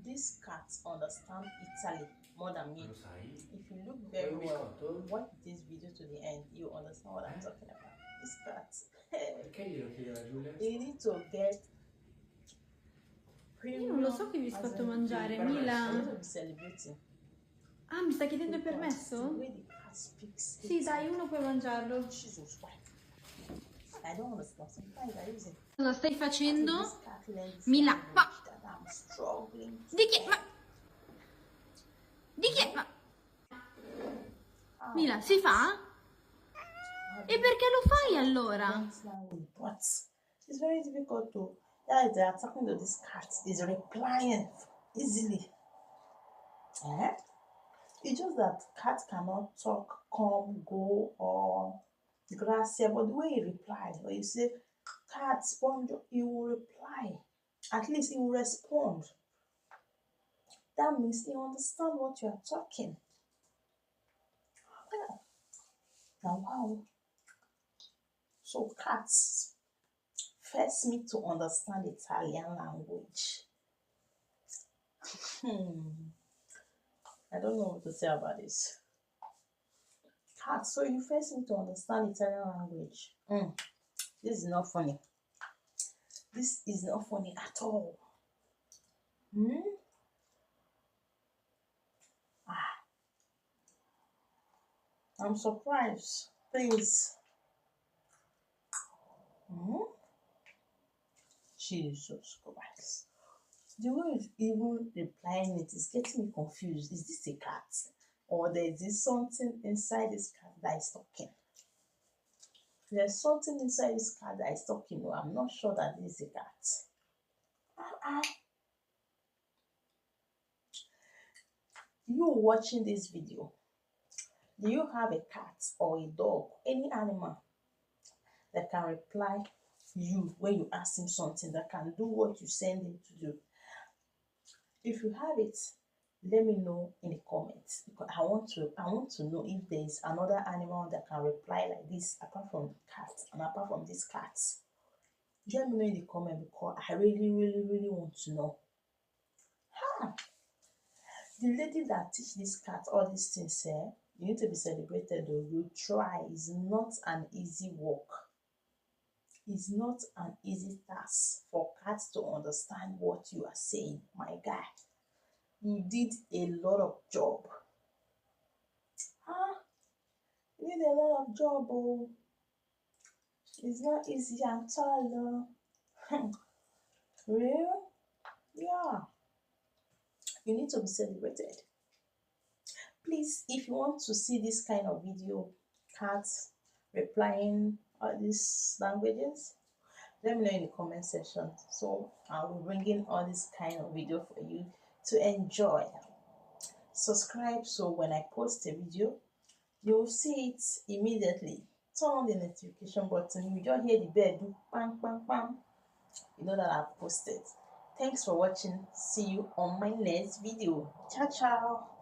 These cats understand Italy more than me. Lo sai? If you look Vuoi very un well, biscotto? watch this video to the end, you understand what I'm Eh? talking about. These cats, Perché glielo chiedi alla Giulia? they need to get Io non lo so premium, che as biscotto in mangiare, Permesso? they need Mila. to be celebrating Ah, mi sta chiedendo il because the permesso? way the cat speaks Sì, dai, Italy, uno puoi mangiarlo. Jesus, why? I don't understand. Sometimes I use it. Cosa stai How did facendo? this cat learn this Mila, va! language that I'm struggling to Di chi? learn? Va! Di chi? Va! How? Mila, si fa? E perché lo fai allora? This language, but it's very difficult to. Yeah, they are talking to this cat. Is replying easily. Eh? It's just that cat cannot talk, come, go, or gracia. But the way he replies, or you say, cat, sponge, he will reply. At least he will respond. That means he understands what you are talking. Yeah. Now, wow. So cats first need to understand Italian language. I don't know what to say about this. Cats, so you first need to understand Italian language. This is not funny. This is not funny at all. I'm surprised. Please. Jesus Christ. The way it's even replying it is getting me confused. Is this a cat? Or there is something inside this cat that is talking? There's something inside this cat that is talking. No, I'm not sure that this is a cat. You watching this video, do you have a cat or a dog, any animal that can reply you when you ask him something, that can do what you send him to do? If you have it, let me know in the comments, because I want to know if there is another animal that can reply like this apart from cats and apart from these cats. Let me know in the comment because I really, really, really want to know. The lady that teach this cat all these things, you need to be celebrated though. You try. It's not an easy work. It's not an easy task for cats to understand what you are saying. My guy, you did a lot of job. You did a lot of job, oh. It's not easy at all. Real? Yeah. You need to be celebrated. Please, if you want to see this kind of video, cats replying all these languages, let me know in the comment section. So I'll be bringing all this kind of video for you to enjoy. Subscribe so when I post a video, you'll see it immediately. Turn on the notification button. You just hear the bell do bang bang bang. You know that I've posted. Thanks for watching. See you on my next video. Ciao ciao.